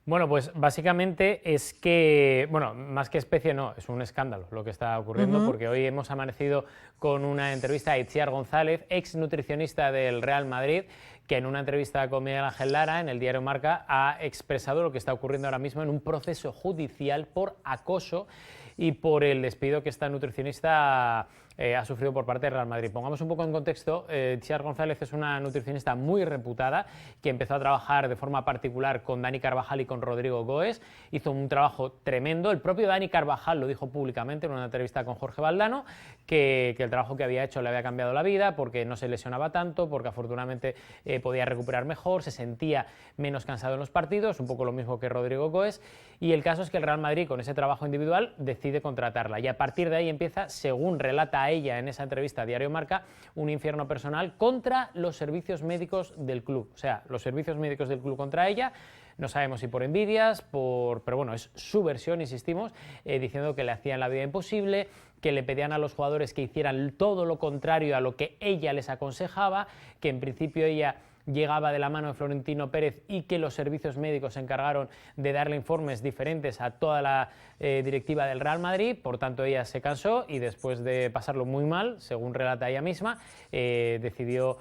Bueno, pues básicamente es que, bueno, más que especie no, es un escándalo lo que está ocurriendo, porque hoy hemos amanecido con una entrevista a Itziar González, ex nutricionista del Real Madrid, que en una entrevista con Miguel Ángel Lara en el diario Marca ha expresado lo que está ocurriendo ahora mismo en un proceso judicial por acoso y por el despido que esta nutricionista ha sufrido por parte del Real Madrid. Pongamos un poco en contexto, Itziar González es una nutricionista muy reputada que empezó a trabajar de forma particular con Dani Carvajal y con Rodrigo Goes. Hizo un trabajo tremendo. El propio Dani Carvajal lo dijo públicamente en una entrevista con Jorge Valdano, que el trabajo que había hecho le había cambiado la vida porque no se lesionaba tanto, porque afortunadamente podía recuperar mejor, se sentía menos cansado en los partidos, un poco lo mismo que Rodrigo Goes. Y el caso es que el Real Madrid, con ese trabajo individual, decide contratarla. Y a partir de ahí empieza, según relata ella en esa entrevista a Diario Marca, un infierno personal contra los servicios médicos del club. O sea, los servicios médicos del club contra ella. No sabemos si por envidias, pero bueno, es su versión, insistimos, diciendo que le hacían la vida imposible, que le pedían a los jugadores que hicieran todo lo contrario a lo que ella les aconsejaba, que en principio ella llegaba de la mano de Florentino Pérez y que los servicios médicos se encargaron de darle informes diferentes a toda la directiva del Real Madrid. Por tanto, ella se cansó y después de pasarlo muy mal, según relata ella misma, decidió...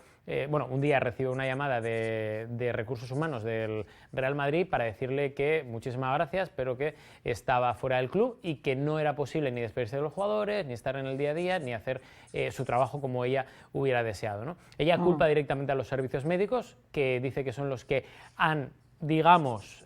bueno, un día recibió una llamada de Recursos Humanos del Real Madrid para decirle que muchísimas gracias, pero que estaba fuera del club y que no era posible ni despedirse de los jugadores, ni estar en el día a día, ni hacer su trabajo como ella hubiera deseado, ¿no? Ella culpa directamente a los servicios médicos, que dice que son los que han, digamos,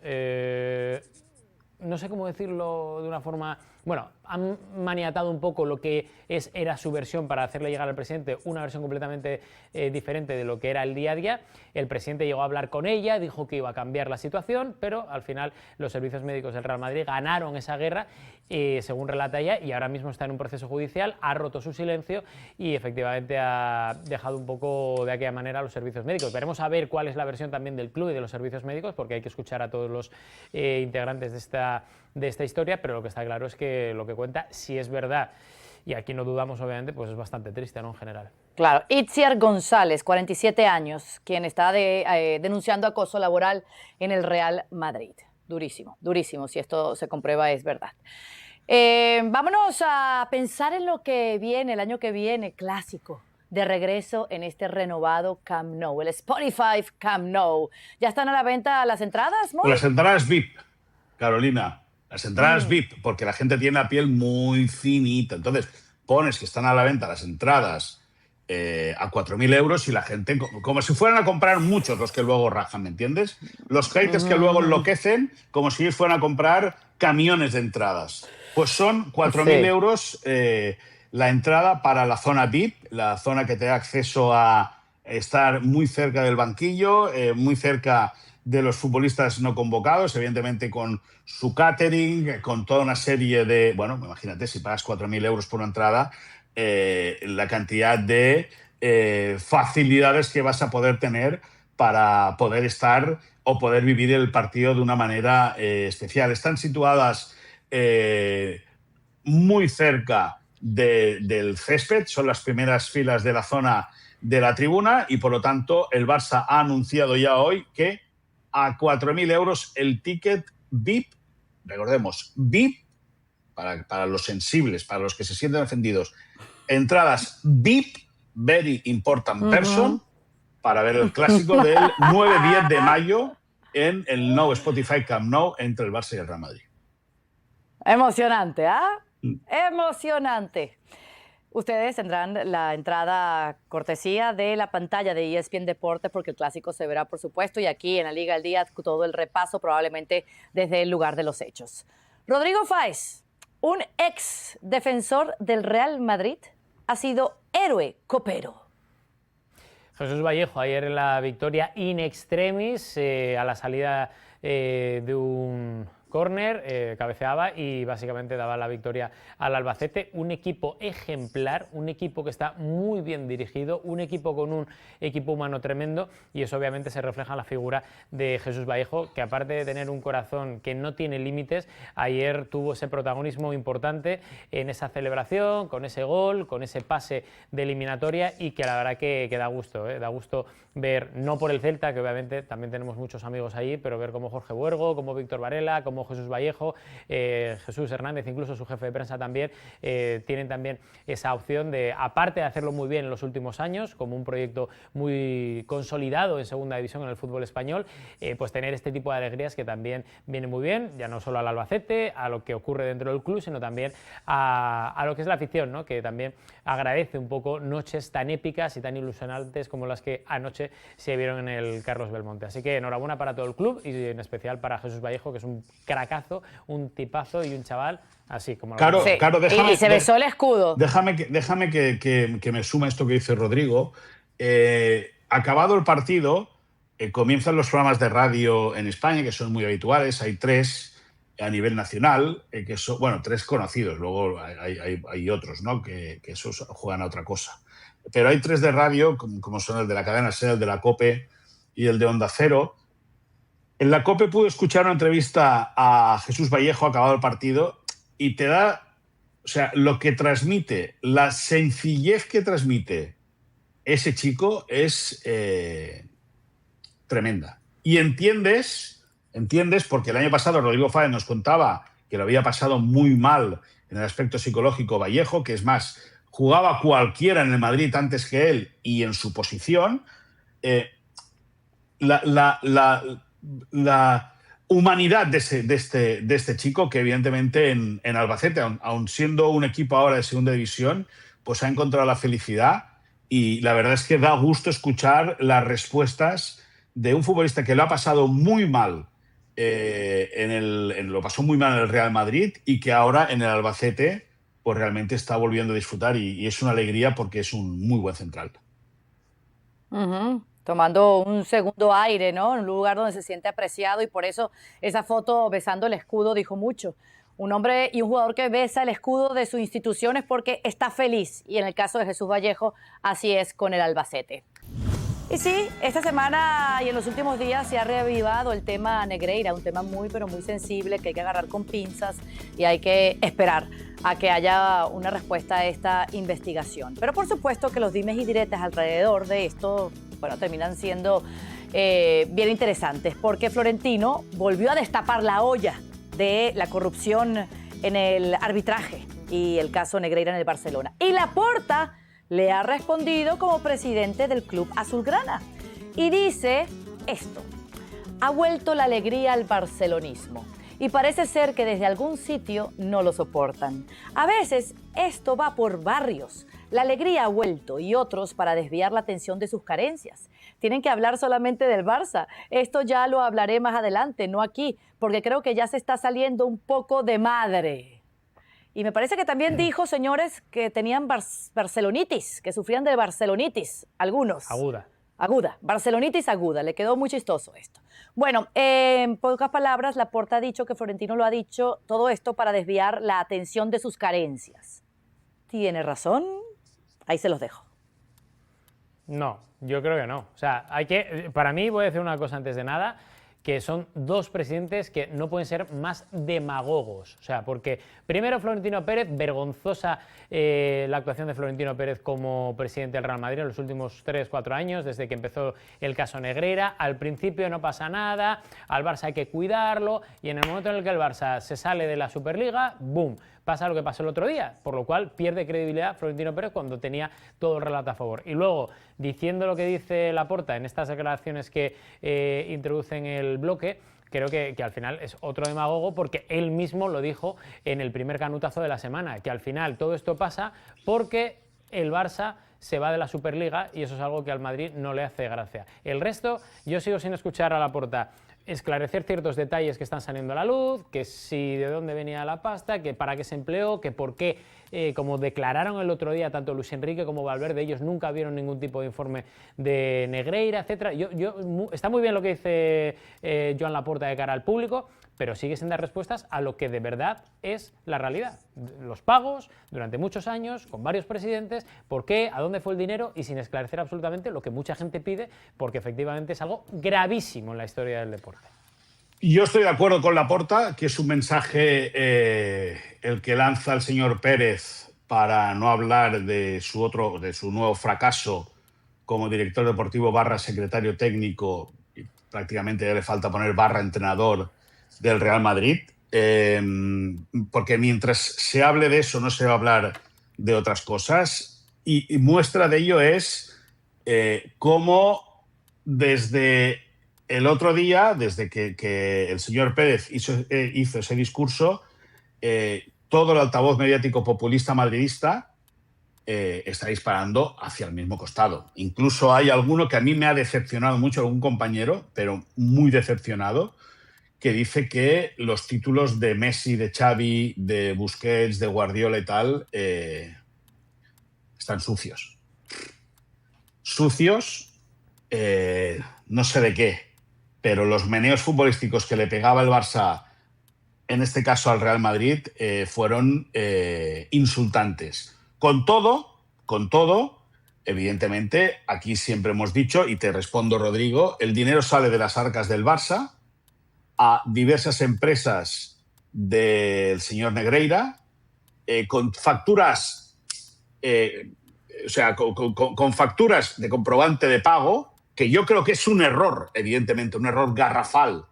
no sé cómo decirlo de una forma... Bueno, han maniatado un poco lo que era su versión para hacerle llegar al presidente una versión completamente diferente de lo que era el día a día. El presidente llegó a hablar con ella, dijo que iba a cambiar la situación, pero al final los servicios médicos del Real Madrid ganaron esa guerra, según relata ella, y ahora mismo está en un proceso judicial, ha roto su silencio y efectivamente ha dejado un poco de aquella manera a los servicios médicos. Veremos a ver cuál es la versión también del club y de los servicios médicos, porque hay que escuchar a todos los integrantes de esta historia, pero lo que está claro es que lo que cuenta, si es verdad, y aquí no dudamos obviamente, pues es bastante triste, ¿no? En general. Claro, Itziar González, 47 años, quien está denunciando acoso laboral en el Real Madrid. Durísimo, durísimo, si esto se comprueba es verdad. Vámonos a pensar en lo que viene, el año que viene, clásico, de regreso en este renovado Camp Nou, el Spotify Camp Nou. ¿Ya están a la venta las entradas, Moy? Las entradas VIP, Carolina. Las entradas VIP, porque la gente tiene la piel muy finita. Entonces, pones que están a la venta las entradas a 4.000 euros y la gente, como si fueran a comprar muchos los que luego rajan, ¿me entiendes? Los haters que luego enloquecen como si fueran a comprar camiones de entradas. Pues son 4.000 euros la entrada para la zona VIP, la zona que te da acceso a estar muy cerca del banquillo, muy cerca de los futbolistas no convocados, evidentemente con su catering, con toda una serie de... Bueno, imagínate, si pagas 4.000 euros por una entrada, la cantidad de facilidades que vas a poder tener para poder estar o poder vivir el partido de una manera especial. Están situadas muy cerca del césped, son las primeras filas de la zona de la tribuna y, por lo tanto, el Barça ha anunciado ya hoy que a 4.000 euros el ticket VIP, recordemos, VIP, para los sensibles, para los que se sienten ofendidos, entradas VIP, very important person, para ver el clásico del 9-10 de mayo en el Nou Spotify Camp Nou entre el Barça y el Real Madrid. Emocionante, ¿ah? Emocionante. Ustedes tendrán la entrada cortesía de la pantalla de ESPN Deportes porque el clásico se verá, por supuesto, y aquí en la Liga al Día todo el repaso probablemente desde el lugar de los hechos. Rodrigo Fáez, un ex defensor del Real Madrid, ha sido héroe copero. Jesús Vallejo ayer en la victoria in extremis a la salida de un córner, cabeceaba y básicamente daba la victoria al Albacete. Un equipo ejemplar, un equipo que está muy bien dirigido, un equipo con un equipo humano tremendo, y eso obviamente se refleja en la figura de Jesús Vallejo, que aparte de tener un corazón que no tiene límites, ayer tuvo ese protagonismo importante en esa celebración, con ese gol, con ese pase de eliminatoria, y que la verdad que da gusto, da gusto ver, no por el Celta, que obviamente también tenemos muchos amigos allí, pero ver como Jorge Buergo, como Víctor Varela, como Jesús Vallejo, Jesús Hernández, incluso su jefe de prensa también, tienen también esa opción de, aparte de hacerlo muy bien en los últimos años, como un proyecto muy consolidado en segunda división en el fútbol español, pues tener este tipo de alegrías que también viene muy bien, ya no solo al Albacete, a lo que ocurre dentro del club, sino también a lo que es la afición, ¿no? Que también agradece un poco noches tan épicas y tan ilusionantes como las que anoche se vieron en el Carlos Belmonte. Así que enhorabuena para todo el club y en especial para Jesús Vallejo, que es un cracazo, un tipazo y un chaval así como... Claro, Sí. claro, déjame, y se besó el escudo. Déjame que me suma esto que dice Rodrigo. Acabado el partido, comienzan los programas de radio en España, que son muy habituales. Hay 3 a nivel nacional, que son, bueno, 3 conocidos, luego hay otros, ¿no? que esos juegan a otra cosa. Pero hay 3 de radio, como son el de la cadena SER, el de la COPE y el de Onda Cero. En la COPE pude escuchar una entrevista a Jesús Vallejo acabado el partido y te da, o sea, lo que transmite, la sencillez que transmite ese chico es tremenda. Y entiendes, porque el año pasado Rodrigo Fáez nos contaba que lo había pasado muy mal en el aspecto psicológico Vallejo, que es más, jugaba cualquiera en el Madrid antes que él y en su posición. La humanidad de este chico, que evidentemente en Albacete, aun siendo un equipo ahora de segunda división, pues ha encontrado la felicidad, y la verdad es que da gusto escuchar las respuestas de un futbolista que lo ha pasado muy mal, lo pasó muy mal en el Real Madrid, y que ahora en el Albacete pues realmente está volviendo a disfrutar, y es una alegría porque es un muy buen central. Tomando un segundo aire, ¿no? En un lugar donde se siente apreciado, y por eso esa foto besando el escudo dijo mucho. Un hombre y un jugador que besa el escudo de su institución es porque está feliz, y en el caso de Jesús Vallejo, así es con el Albacete. Y sí, esta semana y en los últimos días se ha reavivado el tema Negreira, un tema muy, pero muy sensible que hay que agarrar con pinzas y hay que esperar a que haya una respuesta a esta investigación. Pero por supuesto que los dimes y diretes alrededor de esto, bueno, terminan siendo bien interesantes, porque Florentino volvió a destapar la olla de la corrupción en el arbitraje y el caso Negreira en el Barcelona. Y Laporta le ha respondido como presidente del club azulgrana y dice esto: ha vuelto la alegría al barcelonismo y parece ser que desde algún sitio no lo soportan. A veces esto va por barrios. La alegría ha vuelto, y otros para desviar la atención de sus carencias. Tienen que hablar solamente del Barça. Esto ya lo hablaré más adelante, no aquí, porque creo que ya se está saliendo un poco de madre. Y me parece que también dijo, señores, que tenían barcelonitis, que sufrían de barcelonitis, algunos. Aguda, barcelonitis aguda. Le quedó muy chistoso esto. Bueno, en pocas palabras, Laporta ha dicho que Florentino lo ha dicho todo esto para desviar la atención de sus carencias. ¿Tiene razón? Ahí se los dejo. No, yo creo que no. O sea, para mí, voy a decir una cosa antes de nada, que son 2 presidentes que no pueden ser más demagogos. O sea, porque primero Florentino Pérez, vergonzosa la actuación de Florentino Pérez como presidente del Real Madrid en los últimos 3-4 años, desde que empezó el caso Negreira. Al principio no pasa nada, al Barça hay que cuidarlo, y en el momento en el que el Barça se sale de la Superliga, ¡boom!, pasa lo que pasó el otro día, por lo cual pierde credibilidad Florentino Pérez cuando tenía todo el relato a favor. Y luego, diciendo lo que dice Laporta en estas declaraciones que introducen el bloque, creo que al final es otro demagogo, porque él mismo lo dijo en el primer canutazo de la semana, que al final todo esto pasa porque el Barça se va de la Superliga y eso es algo que al Madrid no le hace gracia. El resto, yo sigo sin escuchar a Laporta esclarecer ciertos detalles que están saliendo a la luz, que si de dónde venía la pasta, que para qué se empleó, que por qué, como declararon el otro día tanto Luis Enrique como Valverde, ellos nunca vieron ningún tipo de informe de Negreira, etc. Está muy bien lo que dice Joan Laporta de cara al público, pero sigue sin dar respuestas a lo que de verdad es la realidad. Los pagos durante muchos años, con varios presidentes, por qué, a dónde fue el dinero, y sin esclarecer absolutamente lo que mucha gente pide, porque efectivamente es algo gravísimo en la historia del deporte. Yo estoy de acuerdo con Laporta, que es un mensaje el que lanza el señor Pérez para no hablar de su nuevo fracaso como director deportivo / secretario técnico, y prácticamente ya le falta poner / entrenador del Real Madrid, porque mientras se hable de eso no se va a hablar de otras cosas, y muestra de ello es cómo desde el otro día, desde que el señor Pérez hizo ese discurso, todo el altavoz mediático populista madridista está disparando hacia el mismo costado. Incluso hay alguno que a mí me ha decepcionado mucho, algún compañero, pero muy decepcionado, que dice que los títulos de Messi, de Xavi, de Busquets, de Guardiola y tal están sucios. Sucios, no sé de qué, pero los meneos futbolísticos que le pegaba el Barça, en este caso al Real Madrid, fueron insultantes. Con todo, evidentemente, aquí siempre hemos dicho, y te respondo, Rodrigo, el dinero sale de las arcas del Barça a diversas empresas del señor Negreira, con facturas, con facturas de comprobante de pago, que yo creo que es un error, evidentemente, un error garrafal,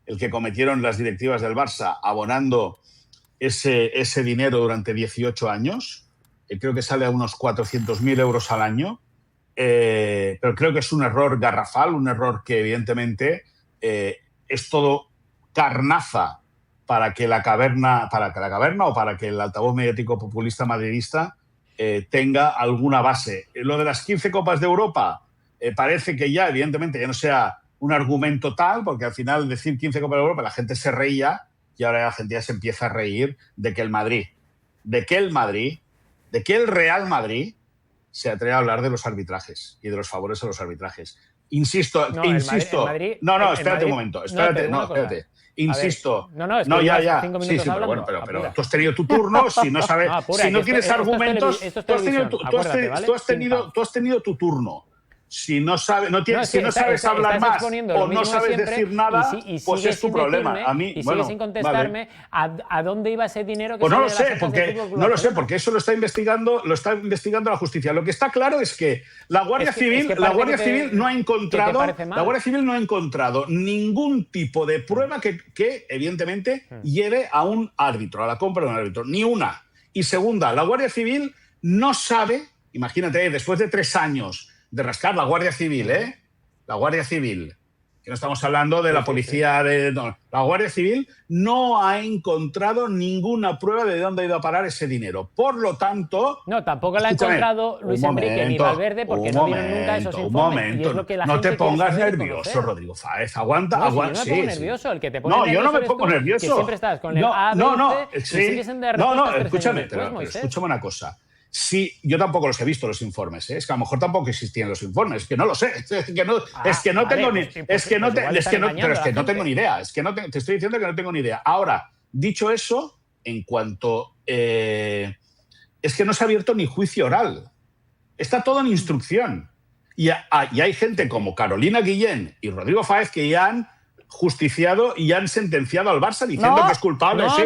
el que cometieron las directivas del Barça abonando ese dinero durante 18 años. Creo que sale a unos 400.000 euros al año, pero creo que es un error garrafal, un error que evidentemente es todo carnaza para que la caverna o para que el altavoz mediático populista madridista tenga alguna base. Lo de las 15 Copas de Europa parece que ya, evidentemente, ya no sea un argumento tal, porque al final decir 15 Copas de Europa la gente se reía y ahora la gente ya se empieza a reír de que el Real Madrid se atreve a hablar de los arbitrajes y de los favores a los arbitrajes. Insisto. Espérate un momento. Espérate. Insisto. Ya. Sí, pero bueno, pero tú has tenido tu turno. Si no sabes, si no tienes argumentos, tú has tenido tu turno. Si no sabes, si no sabes hablar más o no sabes decir nada, pues es tu problema. A mí, sigue sin contestarme a dónde iba ese dinero. Pues no lo sé, porque eso lo está investigando la justicia. Lo que está claro es que la Guardia Civil no ha encontrado ningún tipo de prueba que evidentemente lleve a un árbitro, a la compra de un árbitro, ni una. Y segunda, la Guardia Civil no sabe, imagínate, después de 3 años de rascar, la Guardia Civil, la Guardia Civil, que no estamos hablando de la policía, la Guardia Civil no ha encontrado ninguna prueba de dónde ha ido a parar ese dinero. Por lo tanto... No, tampoco la ha encontrado Luis Enrique ni Valverde, porque no vieron nunca esos informes. Y es lo que la no gente te pongas quiere nervioso, Rodrigo Fáez. Aguanta. Yo no me pongo nervioso. El que te pone nervioso yo no me eres pongo tú, nervioso. que siempre estás con el A, B, C, y sigues sin dar respuestas escúchame una cosa. Sí, yo tampoco los he visto los informes, Es que a lo mejor tampoco existían los informes, es que no lo sé, es que no tengo ni idea, te estoy diciendo que no tengo ni idea. Ahora, dicho eso, en cuanto es que no se ha abierto ni juicio oral, está todo en instrucción y hay gente como Carolina Guillén y Rodrigo Fáez que ya han justiciado y han sentenciado al Barça diciendo que es culpable. Yo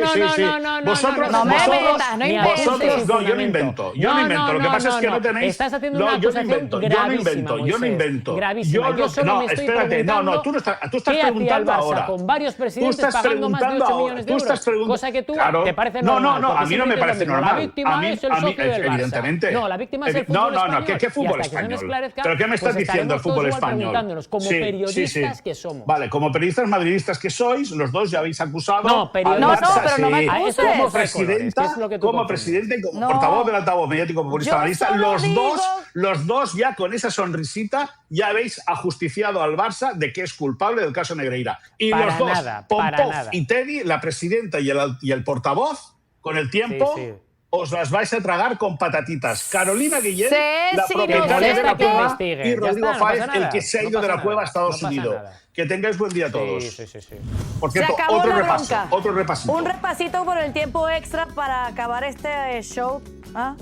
no invento. Lo que pasa es que no tenéis... Estás haciendo una acusación gravísima, Yo no invento. Gravísima. Yo solo me estoy preguntando tú estás ¿qué preguntando hacía el Barça ahora? con varios presidentes pagando más de 8 millones de euros? Cosa que tú te parece normal. No, a mí no me parece normal. La víctima es el socio del Barça. Evidentemente. No, la víctima es el fútbol español. ¿Qué fútbol español? ¿Pero qué me estás diciendo el fútbol español? Como periodistas que somos. Vale, como periodistas periodistas madridistas que sois, los dos ya habéis acusado No, periodistas. No, pero no me acuses. como Colores, presidenta, que es lo que tú como confundes. presidente y como No. portavoz del altavoz mediático populista Yo madridista, solo digo- los dos ya con esa sonrisita ya habéis ajusticiado al Barça de que es culpable del caso Negreira. Y Para los dos, nada, para Pompov nada. y Teddy, la presidenta y el portavoz, con el tiempo Sí, sí. os las vais a tragar con patatitas. Carolina Guillén, Sé, la sí, propietaria no sé, de la que cueva, investiguen. y Ya Rodrigo está, no Fáez, pasa el nada, que se ha no ido de la pasa cueva a nada, Estados no pasa Unidos. nada. Que tengáis buen día a todos. Sí, sí, sí, sí. Por Se cierto, acabó otro la repaso, bronca. otro repasito. Un repasito por el tiempo extra para acabar este show,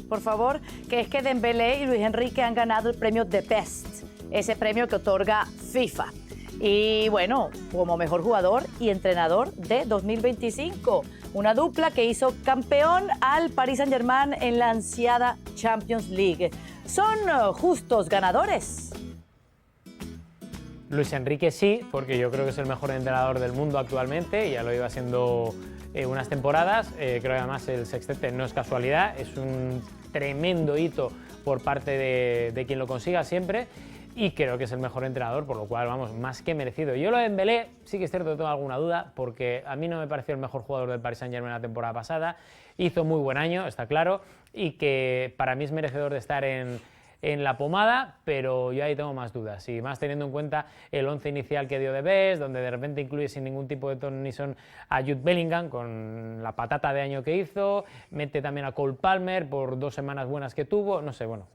por favor, que es que Dembélé y Luis Enrique han ganado el premio The Best, ese premio que otorga FIFA. Y bueno, como mejor jugador y entrenador de 2025. Una dupla que hizo campeón al Paris Saint-Germain en la ansiada Champions League. ¿Son justos ganadores? Luis Enrique sí, porque yo creo que es el mejor entrenador del mundo actualmente, ya lo iba siendo unas temporadas. Creo que además el sextete no es casualidad, es un tremendo hito por parte de quien lo consiga siempre, y creo que es el mejor entrenador, por lo cual, vamos, más que merecido. Yo lo de Dembélé sí que es cierto que tengo alguna duda, porque a mí no me pareció el mejor jugador del Paris Saint-Germain la temporada pasada, hizo muy buen año, está claro, y que para mí es merecedor de estar en la pomada, pero yo ahí tengo más dudas, y más teniendo en cuenta el 11 inicial que dio de Best, donde de repente incluye sin ningún tipo de ton ni son a Jude Bellingham con la patata de año que hizo, mete también a Cole Palmer por 2 semanas buenas que tuvo, no sé, bueno,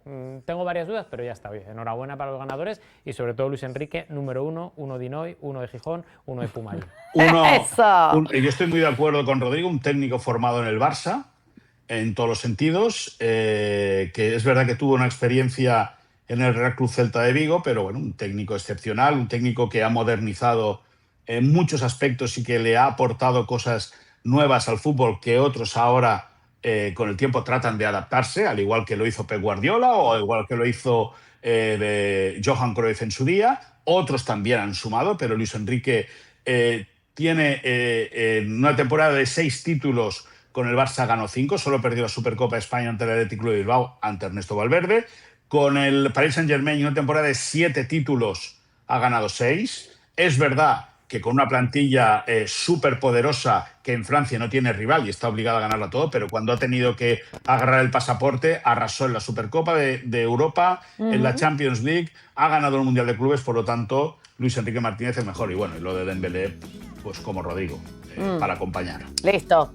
tengo varias dudas, pero ya está, oye, enhorabuena para los ganadores, y sobre todo Luis Enrique, número 1, 1 de Inoi, 1 de Gijón, 1 de Pumarí. Eso. Yo estoy muy de acuerdo con Rodrigo, un técnico formado en el Barça, en todos los sentidos, que es verdad que tuvo una experiencia en el Real Club Celta de Vigo, pero bueno, un técnico excepcional, un técnico que ha modernizado en muchos aspectos y que le ha aportado cosas nuevas al fútbol que otros ahora con el tiempo tratan de adaptarse, al igual que lo hizo Pep Guardiola o igual que lo hizo Johan Cruyff en su día. Otros también han sumado, pero Luis Enrique tiene una temporada de 6 títulos. Con el Barça ganó 5, solo perdió la Supercopa de España ante el Athletic Club de Bilbao, ante Ernesto Valverde. Con el Paris Saint-Germain, una temporada de 7 títulos, ha ganado 6. Es verdad que con una plantilla súper poderosa que en Francia no tiene rival y está obligada a ganarla todo, pero cuando ha tenido que agarrar el pasaporte, arrasó en la Supercopa de Europa, en la Champions League, ha ganado el Mundial de Clubes, por lo tanto, Luis Enrique Martínez es mejor. Y bueno, y lo de Dembélé, pues como Rodrigo, para acompañar. Listo.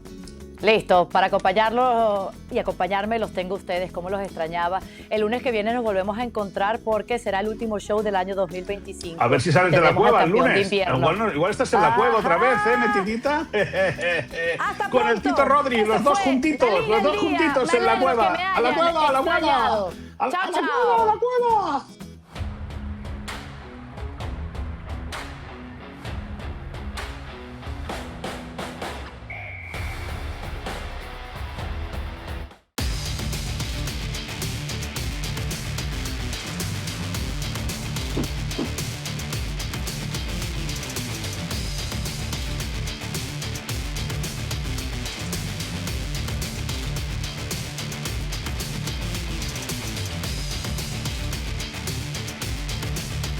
Listo, para acompañarlos y acompañarme los tengo ustedes, como los extrañaba. El lunes que viene nos volvemos a encontrar porque será el último show del año 2025. A ver si sales de la Tendremos cueva al el campeón de lunes. invierno. Igual estás en la cueva otra vez, metidita. Hasta Con el pronto. Tito Rodri, Ese los dos fue. juntitos, Feliz los dos día. juntitos Me en la alegro cueva. que me A la hayan cueva, a la cueva. extrañado. A la Chao, cueva, chao. a la cueva.